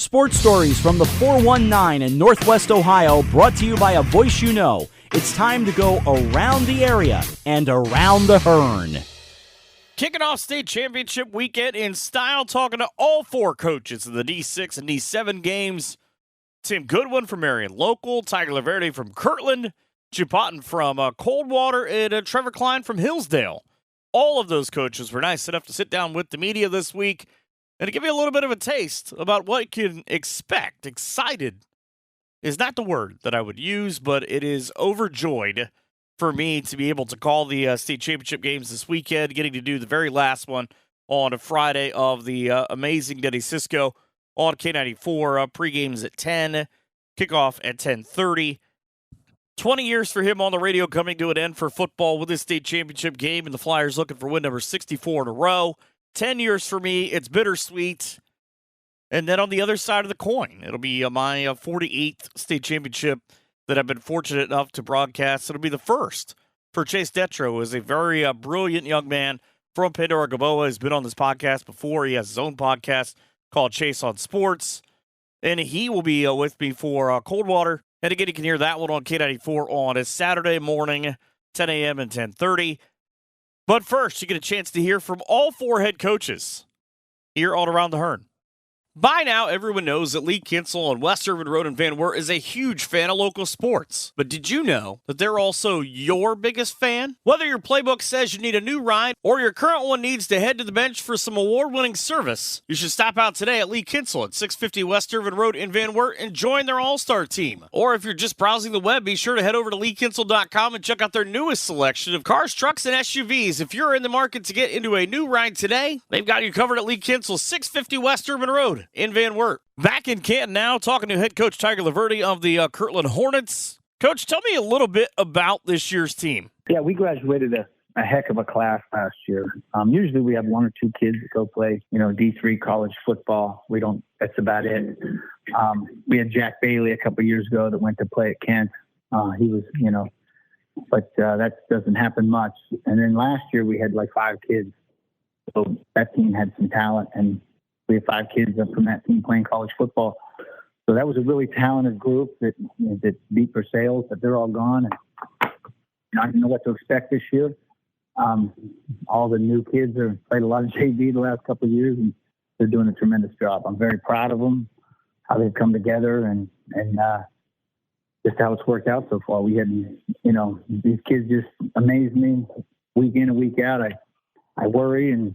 Sports stories from the 419 in Northwest Ohio, brought to you by a voice you know. It's time to go around the area and around the Hearn. Kicking off state championship weekend in style, talking to all four coaches of the D6 and D7 games. Tim Goodwin from Marion Local, Tiger LaVerde from Kirtland, Chip Otten from Coldwater, and Trevor Cline from Hillsdale. All of those coaches were nice enough to sit down with the media this week and to give you a little bit of a taste about what you can expect. Excited is not the word that I would use, but it is overjoyed for me to be able to call the state championship games this weekend, getting to do the very last one on a Friday of the amazing Denny Cisco on K94. Pregames at 10, kickoff at 10:30. 20 years for him on the radio, coming to an end for football with this state championship game, and the Flyers looking for win number 64 in a row. 10 years for me, it's bittersweet. And then on the other side of the coin, it'll be my 48th state championship that I've been fortunate enough to broadcast. It'll be the first for Chase Detro, who is a very brilliant young man from Pandora Gaboa. He's been on this podcast before. He has his own podcast called Chase on Sports. And he will be with me for Coldwater. And again, you can hear that one on K94 on a Saturday morning, 10 a.m. and 10:30. But first, you get a chance to hear from all four head coaches here on Around the Hearn. By now, everyone knows that Lee Kinsel on West Irvin Road in Van Wert is a huge fan of local sports. But did you know that they're also your biggest fan? Whether your playbook says you need a new ride or your current one needs to head to the bench for some award-winning service, you should stop out today at Lee Kinsel at 650 West Irvin Road in Van Wert and join their all-star team. Or if you're just browsing the web, be sure to head over to leekinsel.com and check out their newest selection of cars, trucks, and SUVs. If you're in the market to get into a new ride today, they've got you covered at Lee Kinsel, 650 West Irvin Road in Van Wert. Back in Canton now, talking to head coach Tiger LaVerde of the Kirtland Hornets. Coach, tell me a little bit about this year's team. Yeah, we graduated a heck of a class last year. Usually we have one or two kids that go play, D3 college football. That's about it. We had Jack Bailey a couple of years ago that went to play at Kent. He was, but that doesn't happen much. And then last year we had like 5 kids. So that team had some talent, and we had 5 kids from that team playing college football. So that was a really talented group that beat for sales, but they're all gone. And I didn't know what to expect this year. All the new kids have played a lot of JV the last couple of years, and they're doing a tremendous job. I'm very proud of them, how they've come together, and just how it's worked out so far. We had, these kids just amaze me week in and week out. I worry, and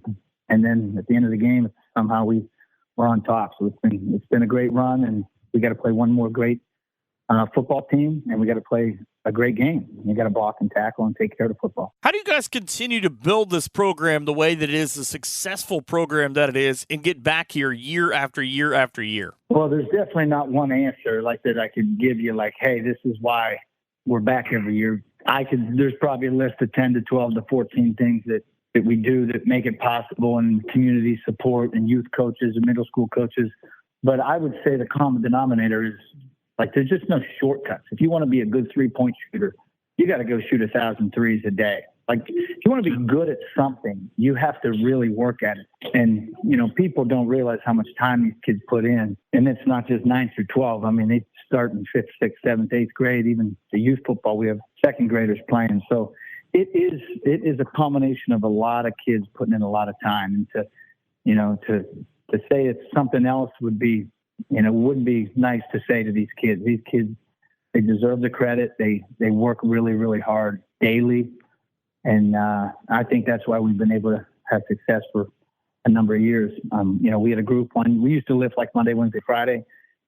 then at the end of the game, somehow we're on top. So it's been a great run, and we got to play one more great football team, and we got to play a great game. You got to block and tackle and take care of the football. How do you guys continue to build this program the way that it is, the successful program that it is, and get back here year after year after year? Well, there's definitely not one answer like that I could give you, like, hey, this is why we're back every year. There's probably a list of 10 to 12 to 14 things that we do that make it possible, and community support and youth coaches and middle school coaches. But I would say the common denominator is, like, there's just no shortcuts. If you want to be a good 3-point shooter, you got to go shoot 1,000 threes a day. Like, if you want to be good at something, you have to really work at it. And, people don't realize how much time these kids put in. And it's not just 9 through 12. I mean, they start in 5th, 6th, 7th, 8th grade, even the youth football. We have second graders playing. So it is a combination of a lot of kids putting in a lot of time. And to say it's something else would be, wouldn't be nice to say to these kids. These kids, they deserve the credit. They work really, really hard daily. And I think that's why we've been able to have success for a number of years. We had a group we used to lift like Monday, Wednesday, Friday. And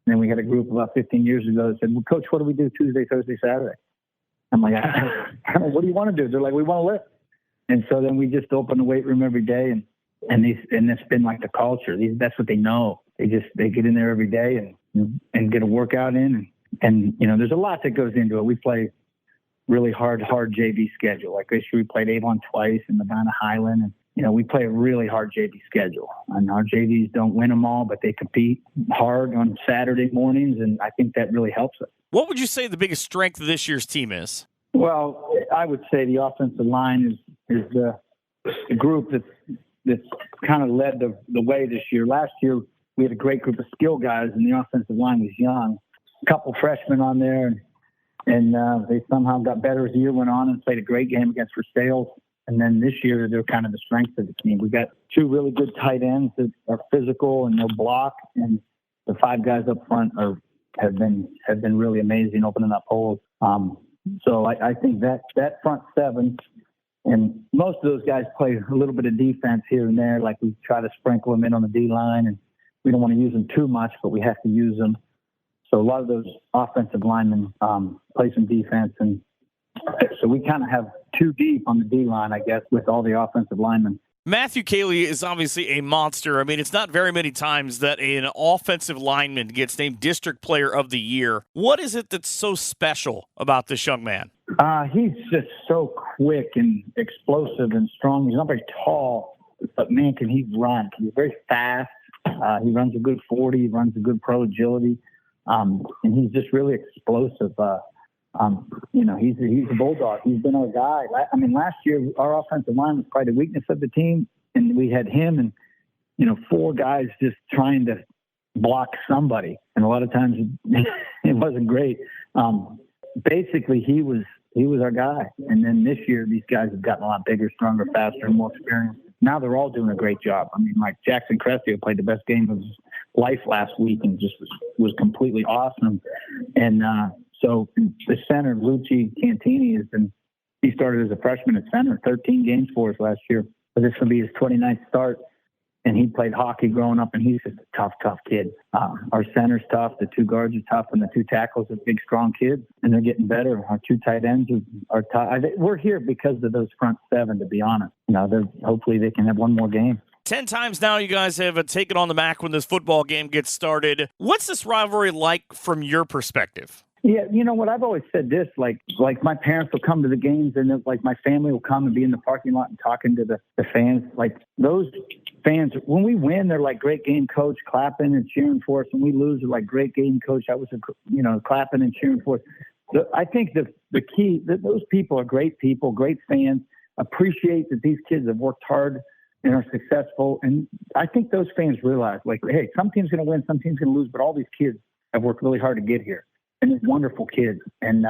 then we had a group about 15 years ago that said, well, Coach, what do we do Tuesday, Thursday, Saturday? I'm like, what do you want to do? They're like, we want to lift. And so then we just open the weight room every day, and it's been like the culture. That's what they know. They get in there every day and get a workout in. And there's a lot that goes into it. We play really hard JV schedule. Like this year we played Avon twice and Medina Highland. And, we play a really hard JV schedule. And our JVs don't win them all, but they compete hard on Saturday mornings. And I think that really helps us. What would you say the biggest strength of this year's team is? Well, I would say the offensive line is the group that's kind of led the way this year. Last year, we had a great group of skill guys, and the offensive line was young. A couple freshmen on there, and they somehow got better as the year went on and played a great game against Hillsdale. And then this year, they're kind of the strength of the team. We got 2 really good tight ends that are physical and they'll block, and the 5 guys up front have been really amazing opening up holes. So I think that front 7, and most of those guys play a little bit of defense here and there. Like we try to sprinkle them in on the D line, and we don't want to use them too much, but we have to use them. So a lot of those offensive linemen play some defense, and so we kind of have 2 deep on the D line, I guess, with all the offensive linemen. Matthew Cayley is obviously a monster. I mean, it's not very many times that an offensive lineman gets named District Player of the Year. What is it that's so special about this young man? He's just so quick and explosive and strong. He's not very tall, but man, can he run. He's very fast. He runs a good 40. He runs a good pro agility. And he's just really explosive. He's a bulldog. He's been our guy. I mean, last year, our offensive line was probably the weakness of the team, and we had him and, 4 guys just trying to block somebody. And a lot of times it wasn't great. Basically, he was our guy. And then this year, these guys have gotten a lot bigger, stronger, faster, and more experienced. Now they're all doing a great job. I mean, like Jackson Cressio played the best game of his life last week and just was completely awesome. And so the center, Lucci Cantini, he started as a freshman at center, 13 games for us last year. But this will be his 29th start. And he played hockey growing up, and he's just a tough kid. Our center's tough, the 2 guards are tough, and the 2 tackles are big, strong kids, and they're getting better. Our 2 tight ends are tough. We're here because of those front 7, to be honest. Hopefully they can have one more game. 10 times now you guys have taken on the MAC when this football game gets started. What's this rivalry like from your perspective? Yeah, you know what? I've always said this, like my parents will come to the games, and like my family will come and be in the parking lot and talking to the fans. Like those fans, when we win, they're like, great game, coach, clapping and cheering for us. When we lose, they're like, great game, coach. I was, clapping and cheering for us. So I think the key, that those people are great people, great fans, appreciate that these kids have worked hard and are successful. And I think those fans realize, like, hey, some team's going to win, some team's going to lose, but all these kids have worked really hard to get here. And they're wonderful kids. And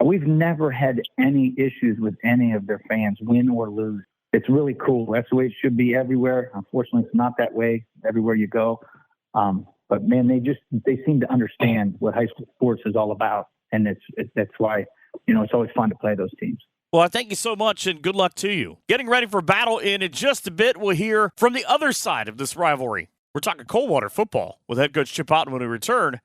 we've never had any issues with any of their fans, win or lose. It's really cool. That's the way it should be everywhere. Unfortunately, it's not that way everywhere you go. But, man, they seem to understand what high school sports is all about. And that's why, it's always fun to play those teams. Well, I thank you so much, and good luck to you. Getting ready for battle in just a bit. We'll hear from the other side of this rivalry. We're talking Coldwater football with head coach Chip Otten when we return.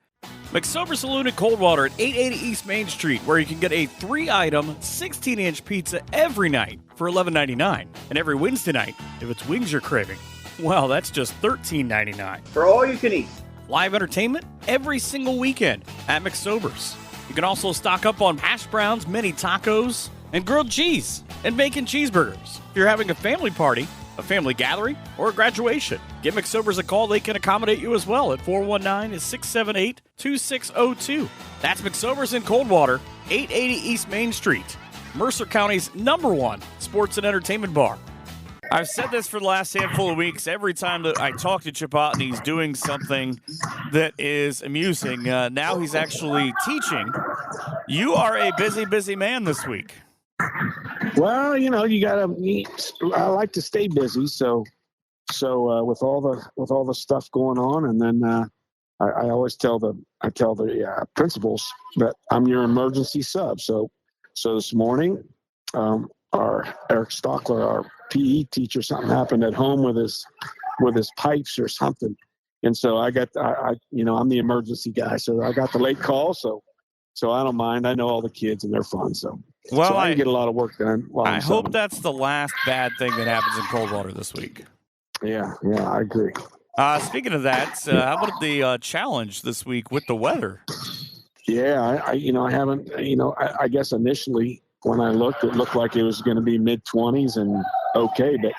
McSober Saloon in Coldwater at 880 East Main Street, where you can get a 3-item, 16-inch pizza every night for $11.99. And every Wednesday night, if it's wings you're craving, well, that's just $13.99. For all you can eat. Live entertainment every single weekend at McSober's. You can also stock up on hash browns, mini tacos, and grilled cheese and bacon cheeseburgers. If you're having a family party, a family gathering, or a graduation, give McSober's a call. They can accommodate you as well at 419-678-2602. That's McSober's in Coldwater, 880 East Main Street, Mercer County's #1 sports and entertainment bar. I've said this for the last handful of weeks. Every time that I talk to Chip Otten, he's doing something that is amusing. Now he's actually teaching. You are a busy, busy man this week. Well, you gotta. I like to stay busy, so with all the stuff going on, and then I always tell the principals that I'm your emergency sub. So this morning, our Eric Stockler, our PE teacher, something happened at home with his pipes or something, and so I'm the emergency guy. So I got the late call, so I don't mind. I know all the kids and they're fun, so I can get a lot of work done. I hope that's the last bad thing that happens in Coldwater this week. Yeah, I agree. Speaking of that, how about the challenge this week with the weather? Yeah, I haven't. I guess initially when I looked, it looked like it was going to be mid-20s and okay, but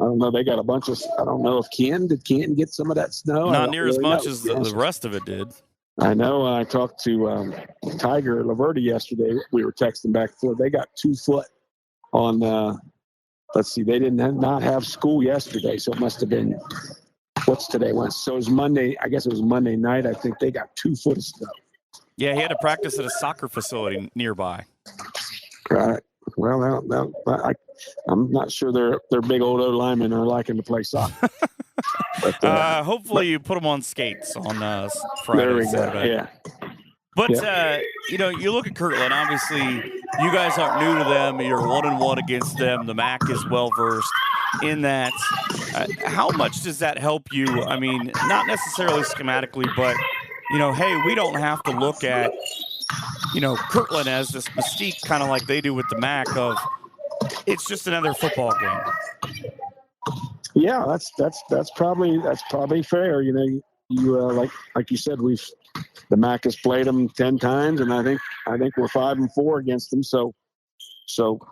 I don't know. They got a bunch of. I don't know if Canton get some of that snow. Not near as much as the rest of it did. I know. I talked to Tiger LaVerde yesterday. We were texting back and forth. They got 2 foot on. Let's see. They did not have school yesterday, so it must have been what's today? So it was Monday. I guess it was Monday night. I think they got 2 foot of snow. Yeah, he had to practice at a soccer facility nearby. Right. Well, I'm not sure their big old O-linemen are liking to play soccer. But, hopefully you put them on skates on Friday, there we Saturday. go. Yeah. But, you look at Kirtland. Obviously, you guys aren't new to them. You're 1-1 against them. The MAC is well-versed in that. How much does that help you? I mean, not necessarily schematically, but, hey, we don't have to look at, Kirtland as this mystique kind of like they do with the MAC of it's just another football game. Yeah, that's probably fair. You like you said, the MAC has played them 10 times, and I think we're 5-4 against them. So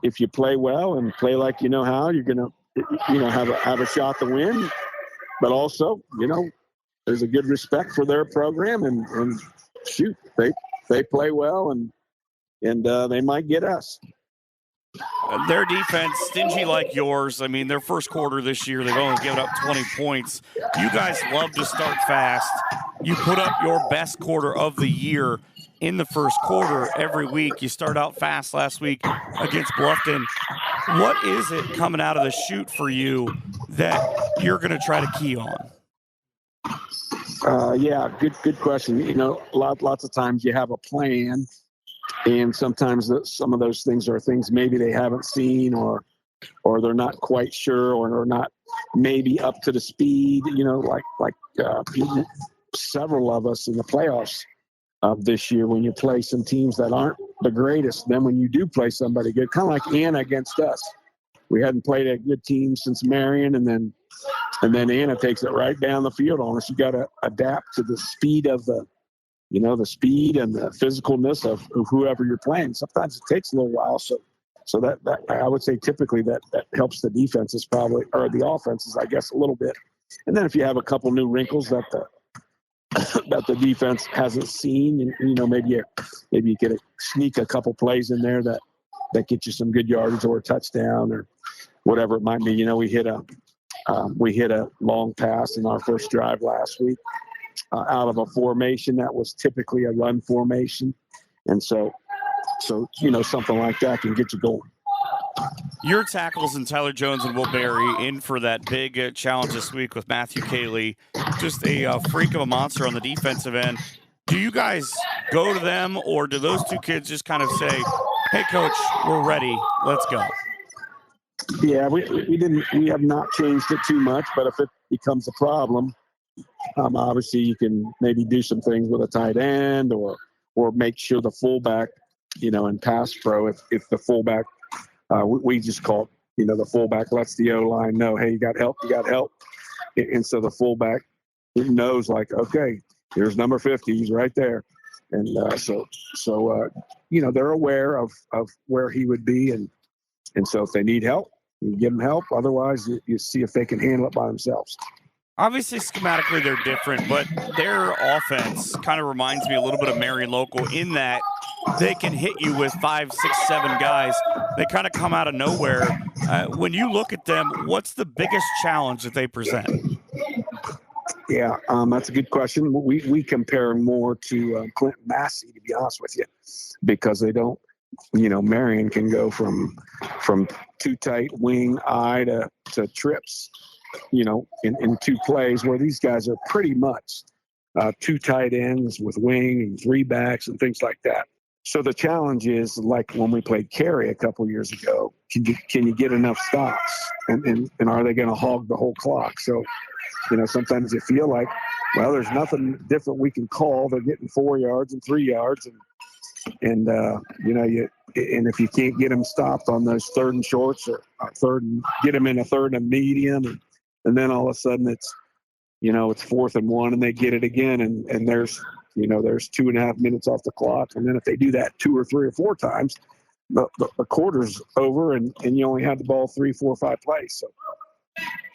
if you play well and play like you know how, you're gonna have a shot to win. But also, there's a good respect for their program, and shoot, they play well, and they might get us. Their defense, stingy like yours. I mean, their first quarter this year, they've only given up 20 points. You guys love to start fast. You put up your best quarter of the year in the first quarter every week. You start out fast last week against Bluffton. What is it coming out of the chute for you that you're going to try to key on? Yeah, good question. Lots of times you have a plan, and sometimes some of those things are things maybe they haven't seen, or they're not quite sure, or not maybe up to the speed. Like several of us in the playoffs of this year, when you play some teams that aren't the greatest, then when you do play somebody good, kind of like Anna against us, we hadn't played a good team since Marion, and then Anna takes it right down the field on us. You got to adapt to the speed of the speed and the physicalness of whoever you're playing. Sometimes it takes a little while. So that I would say typically that helps the defenses or the offenses, I guess, a little bit. And then if you have a couple new wrinkles that the defense hasn't seen, and, maybe you get sneak a couple plays in there that get you some good yardage or a touchdown or whatever it might be. We hit a long pass in our first drive last week. Out of a formation that was typically a run formation. And so something like that can get you going. Your tackles and Tyler Jones and Will Berry in for that big challenge this week with Matthew Cayley. Just a freak of a monster on the defensive end. Do you guys go to them, or do those two kids just kind of say, hey, coach, we're ready, let's go? Yeah, we have not changed it too much, but if it becomes a problem, obviously you can maybe do some things with a tight end or make sure the fullback, in pass pro, if the fullback, we just call it, the fullback lets the O-line know, hey, you got help. And so the fullback knows, like, okay, here's number 50, he's right there. And so they're aware of where he would be. And so if they need help, you give them help. Otherwise, you see if they can handle it by themselves. Obviously, schematically, they're different, but their offense kind of reminds me a little bit of Marion Local in that they can hit you with 5, 6, 7 guys. They kind of come out of nowhere. When you look at them, what's the biggest challenge that they present? Yeah, that's a good question. We compare more to Clinton Massey, to be honest with you, because they don't, Marion can go from too tight wing eye to trips, in 2 plays, where these guys are pretty much 2 tight ends with wing and 3 backs and things like that. So the challenge is, like when we played Cary a couple years ago, can you get enough stops, and are they going to hog the whole clock? So, sometimes you feel like, well, there's nothing different we can call. They're getting 4 yards and 3 yards, and if you can't get them stopped on those 3rd and shorts or get them in a 3rd and medium, and then all of a sudden it's 4th and 1 and they get it again, and there's 2.5 minutes off the clock, and then if they do that 2 or 3 or 4 times, the quarter's over, and you only had the ball 3, 4, 5 plays.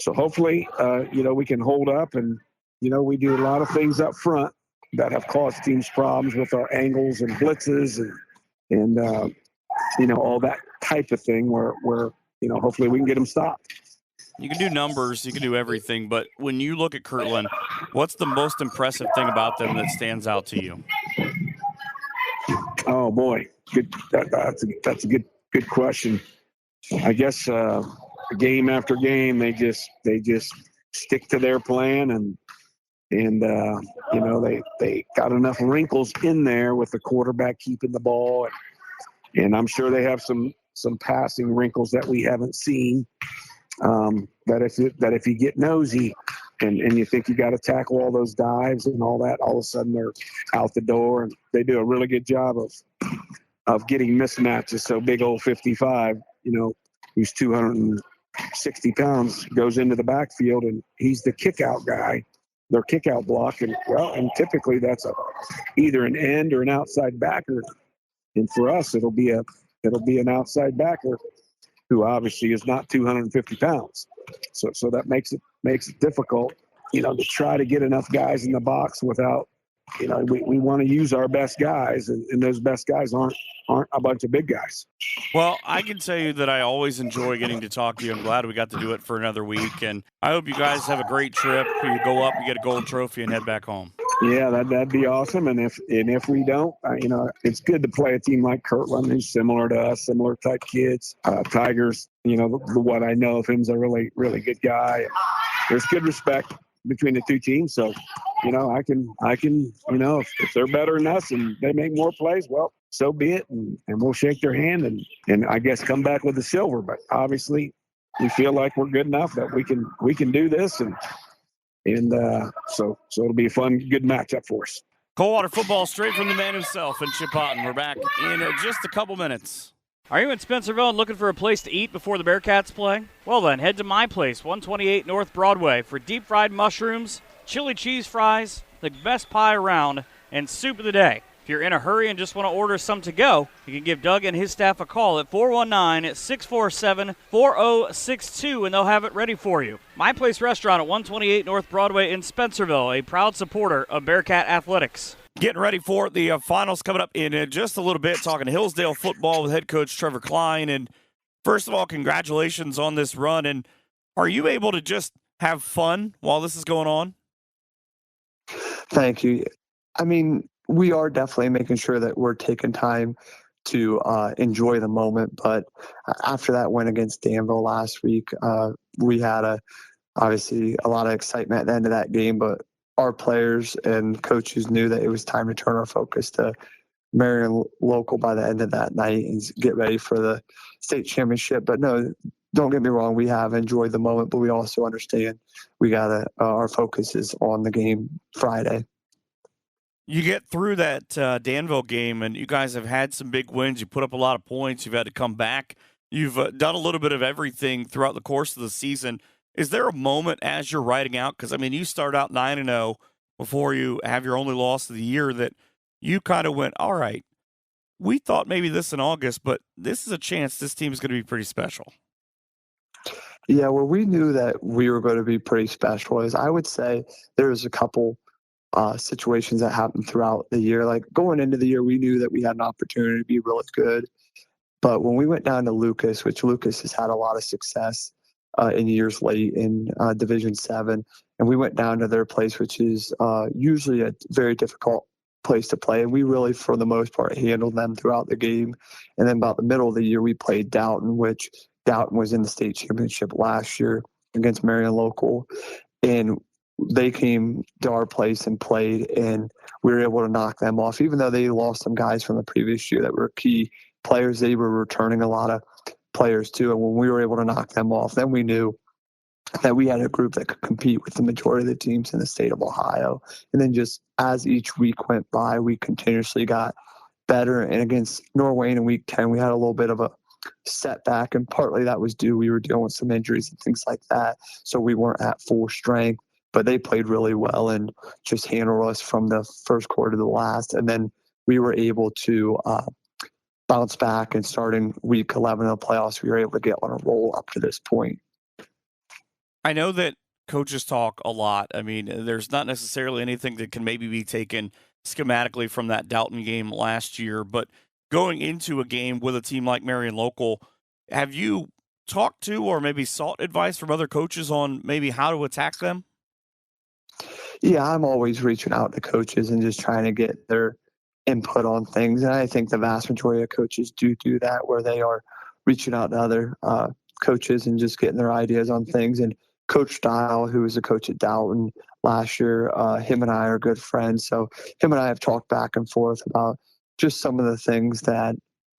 So hopefully we can hold up, and we do a lot of things up front that have caused teams problems with our angles and blitzes and all that type of thing where hopefully we can get them stopped. You can do numbers, you can do everything, but when you look at Kirtland, what's the most impressive thing about them that stands out to you? Oh boy, good. That's a good question. I guess game after game, they just stick to their plan, and they got enough wrinkles in there with the quarterback keeping the ball, and I'm sure they have some passing wrinkles that we haven't seen. That if you get nosy and you think you got to tackle all those dives and all that, all of a sudden they're out the door, and they do a really good job of getting mismatches. So big old 55, who's 260 pounds, goes into the backfield, and he's the kick out guy, their kick out block, and typically that's either an end or an outside backer, and for us it'll be an outside backer who obviously is not 250 pounds. So that makes it difficult, to try to get enough guys in the box without, we want to use our best guys, and those best guys aren't a bunch of big guys. Well, I can tell you that I always enjoy getting to talk to you. I'm glad we got to do it for another week, and I hope you guys have a great trip. You go up, you get a gold trophy, and head back home. Yeah, that'd be awesome. And if we don't, it's good to play a team like Kirtland, who's similar to us, similar type kids. Tigers, what I know of him is a really, really good guy. There's good respect between the two teams. So, I can, if they're better than us and they make more plays, well, so be it. And we'll shake their hand and I guess come back with the silver. But obviously we feel like we're good enough that we can do this. And so it'll be a fun, good matchup for us. Coldwater football straight from the man himself and Chip Otten. We're back in just a couple minutes. Are you in Spencerville and looking for a place to eat before the Bearcats play? Well then, head to my place, 128 North Broadway, for deep fried mushrooms, chili cheese fries, the best pie around, and soup of the day. If you're in a hurry and just want to order some to go, you can give Doug and his staff a call at 419-647-4062, and they'll have it ready for you. My Place Restaurant at 128 North Broadway in Spencerville, a proud supporter of Bearcat Athletics. Getting ready for the finals coming up in just a little bit, talking Hillsdale football with head coach Trevor Cline. And first of all, congratulations on this run. And are you able to just have fun while this is going on? Thank you. I mean, we are definitely making sure that we're taking time to enjoy the moment. But after that win against Danville last week, we had obviously a lot of excitement at the end of that game, but our players and coaches knew that it was time to turn our focus to Marion Local by the end of that night and get ready for the state championship. But no, don't get me wrong, we have enjoyed the moment, but we also understand our focus is on the game Friday. You get through that Danville game, and you guys have had some big wins. You put up a lot of points. You've had to come back. You've done a little bit of everything throughout the course of the season. Is there a moment as you're riding out? Because, you start out 9-0 before you have your only loss of the year that you kind of went, all right, we thought maybe this in August, but this is a chance this team is going to be pretty special. Yeah, well, we knew that we were going to be pretty special. As I would say, there was a couple situations that happened throughout the year. Like going into the year, we knew that we had an opportunity to be really good. But when we went down to Lucas, which Lucas has had a lot of success in years late in Division 7, and we went down to their place, which is usually a very difficult place to play. And we really, for the most part, handled them throughout the game. And then about the middle of the year, we played Downton, which Downton was in the state championship last year against Marion Local. And they came to our place and played, and we were able to knock them off. Even though they lost some guys from the previous year that were key players, they were returning a lot of players too. And when we were able to knock them off, then we knew that we had a group that could compete with the majority of the teams in the state of Ohio. And then just as each week went by, we continuously got better. And against Norway in week 10, we had a little bit of a setback, and partly that was due. We were dealing with some injuries and things like that, so we weren't at full strength. But they played really well and just handled us from the first quarter to the last. And then we were able to bounce back, and starting week 11 of the playoffs, we were able to get on a roll up to this point. I know that coaches talk a lot. There's not necessarily anything that can maybe be taken schematically from that Downton game last year, but going into a game with a team like Marion Local, have you talked to or maybe sought advice from other coaches on maybe how to attack them? Yeah, I'm always reaching out to coaches and just trying to get their input on things. And I think the vast majority of coaches do that, where they are reaching out to other coaches and just getting their ideas on things. And Coach Dial, who was a coach at Dalton last year, him and I are good friends. So him and I have talked back and forth about just some of the things that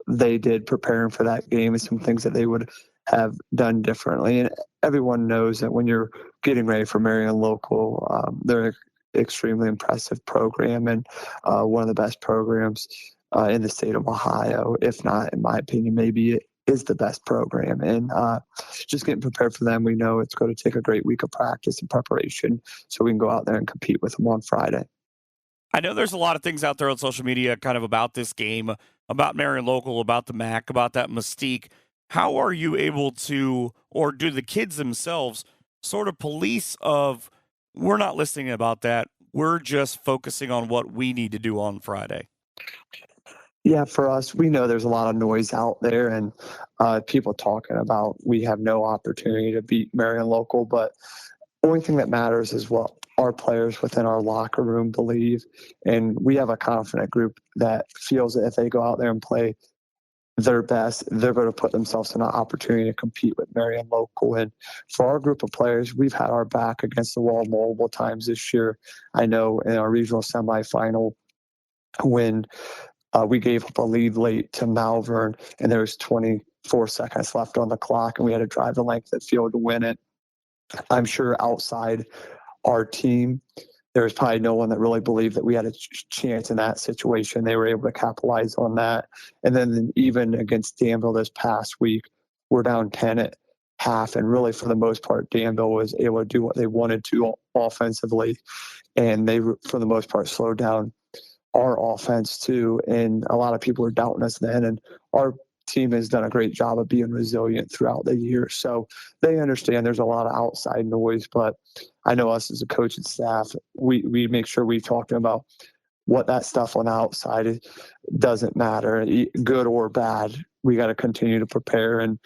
they did preparing for that game and some things that they would have done differently. And everyone knows that when you're getting ready for Marion Local, they're an extremely impressive program and one of the best programs in the state of Ohio, if not, in my opinion, maybe it is the best program. And just getting prepared for them, we know it's going to take a great week of practice and preparation so we can go out there and compete with them on Friday. I know there's a lot of things out there on social media kind of about this game, about Marion Local, about the MAC, about that mystique. How are you able to, or do the kids themselves sort of police of, we're not listening about that, we're just focusing on what we need to do on Friday? Yeah, for us, we know there's a lot of noise out there and people talking about we have no opportunity to beat Marion Local, but the only thing that matters is what our players within our locker room believe. And we have a confident group that feels that if they go out there and play their best, they're going to put themselves in an opportunity to compete with Marion Local. And for our group of players, we've had our back against the wall multiple times this year. I know in our regional semifinal when we gave up a lead late to Malvern and there was 24 seconds left on the clock and we had to drive the length of the field to win it. I'm sure outside our team, there was probably no one that really believed that we had a chance in that situation. They were able to capitalize on that. And then even against Danville this past week, we're down 10 at half. And really, for the most part, Danville was able to do what they wanted to offensively. And they, for the most part, slowed down our offense too. And a lot of people were doubting us then. And our team has done a great job of being resilient throughout the year. So they understand there's a lot of outside noise, but I know us as a coach and staff, we make sure we talk to them about what that stuff on the outside doesn't matter, good or bad. We got to continue to prepare and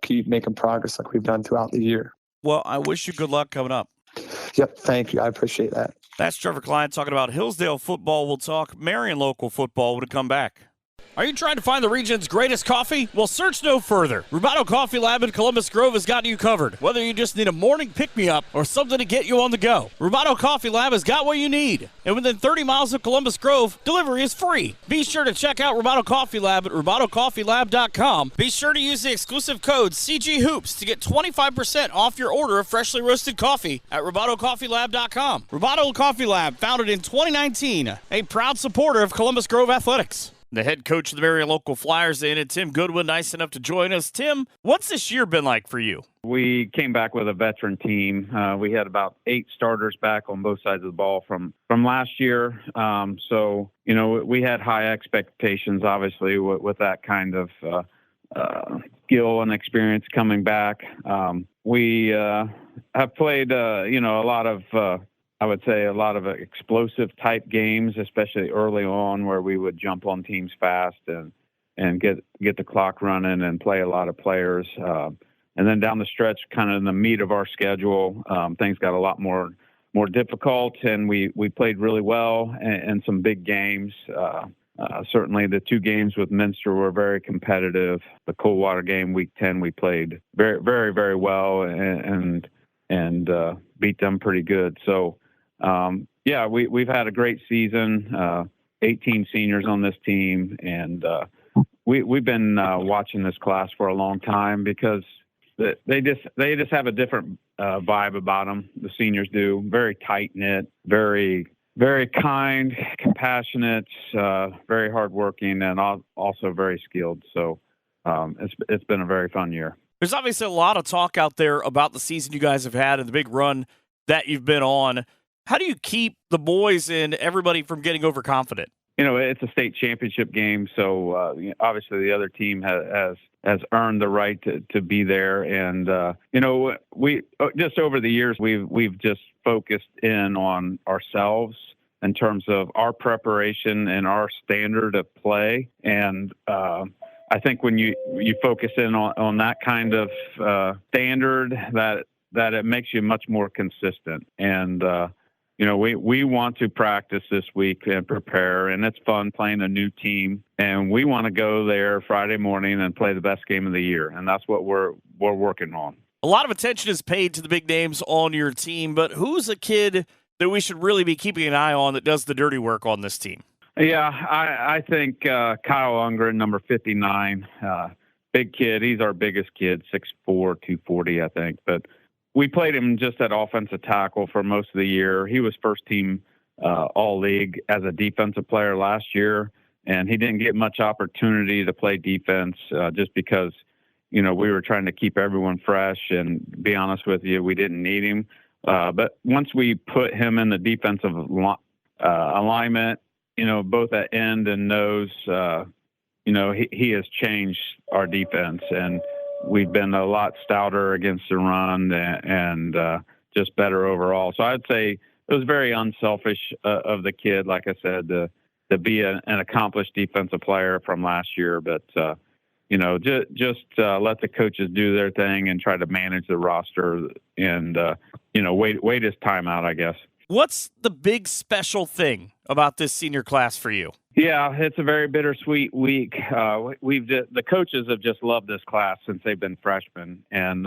keep making progress like we've done throughout the year. Well, I wish you good luck coming up. Yep. Thank you. I appreciate that. That's Trevor Cline talking about Hillsdale football. We'll talk Marion Local football when we come back. Are you trying to find the region's greatest coffee? Well, search no further. Rubato Coffee Lab in Columbus Grove has got you covered. Whether you just need a morning pick-me-up or something to get you on the go, Rubato Coffee Lab has got what you need. And within 30 miles of Columbus Grove, delivery is free. Be sure to check out Rubato Coffee Lab at rubatocoffeelab.com. Be sure to use the exclusive code CGHOOPS to get 25% off your order of freshly roasted coffee at rubatocoffeelab.com. Rubato Coffee Lab, founded in 2019, a proud supporter of Columbus Grove Athletics. The head coach of the Marion Local Flyers in it, Tim Goodwin, nice enough to join us. Tim, what's this year been like for you? We came back with a veteran team. We had about 8 starters back on both sides of the ball from last year. So, you know, we had high expectations, obviously, with that kind of skill and experience coming back. We have played, you know, a lot of I would say a lot of explosive type games, especially early on, where we would jump on teams fast and get the clock running and play a lot of players. And then down the stretch, kind of in the meat of our schedule, things got a lot more difficult, and we played really well in some big games. Certainly the 2 games with Minster were very competitive. The Coldwater game, week 10, we played very, very, very well and beat them pretty good. So, yeah, we've had a great season, 18 seniors on this team. And, we've been, watching this class for a long time because they just have a different, vibe about them. The seniors do. Very tight knit, very, very kind, compassionate, very hardworking, and also very skilled. So, it's been a very fun year. There's obviously a lot of talk out there about the season you guys have had and the big run that you've been on. How do you keep the boys and everybody from getting overconfident? You know, it's a state championship game, so obviously the other team has earned the right to be there. And you know, we just over the years we've just focused in on ourselves in terms of our preparation and our standard of play. And I think when you focus in on that kind of standard, that it makes you much more consistent. And we want to practice this week and prepare, and it's fun playing a new team. And we want to go there Friday morning and play the best game of the year, and that's what we're working on. A lot of attention is paid to the big names on your team, but who's a kid that we should really be keeping an eye on that does the dirty work on this team? Yeah, I think Kyle Ungren, number 59, big kid. He's our biggest kid, 6'4", 240, I think. But we played him just at offensive tackle for most of the year. He was first team all-league as a defensive player last year, and he didn't get much opportunity to play defense just because we were trying to keep everyone fresh, and be honest with you, we didn't need him. But once we put him in the defensive alignment, both at end and nose, he has changed our defense, and we've been a lot stouter against the run and just better overall. So I'd say it was very unselfish of the kid, like I said, to be an accomplished defensive player from last year, but just let the coaches do their thing and try to manage the roster and, wait his time out, I guess. What's the big special thing about this senior class for you? Yeah, it's a very bittersweet week. The coaches have just loved this class since they've been freshmen. And,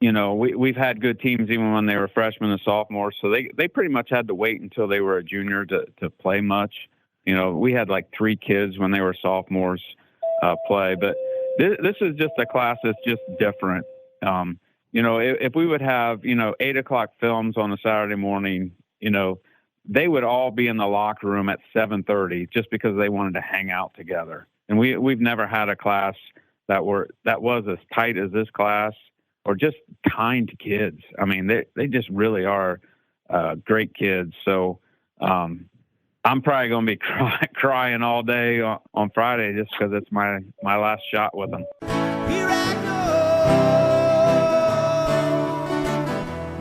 we've had good teams even when they were freshmen and sophomores. So they pretty much had to wait until they were a junior to play much. We had like 3 kids when they were sophomores play, but this is just a class that's just different. If we would have, 8 o'clock films on a Saturday morning, they would all be in the locker room at 7:30 just because they wanted to hang out together. And we've never had a class that was as tight as this class, or just kind to kids. I mean, they just really are great kids. So I'm probably going to be crying all day on Friday just because it's my last shot with them. Here I go.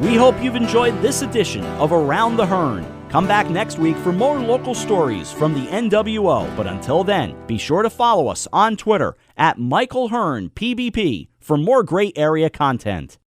We hope you've enjoyed this edition of Around the Hearn. Come back next week for more local stories from the NWO. But until then, be sure to follow us on Twitter @MichaelHearnPBP for more great area content.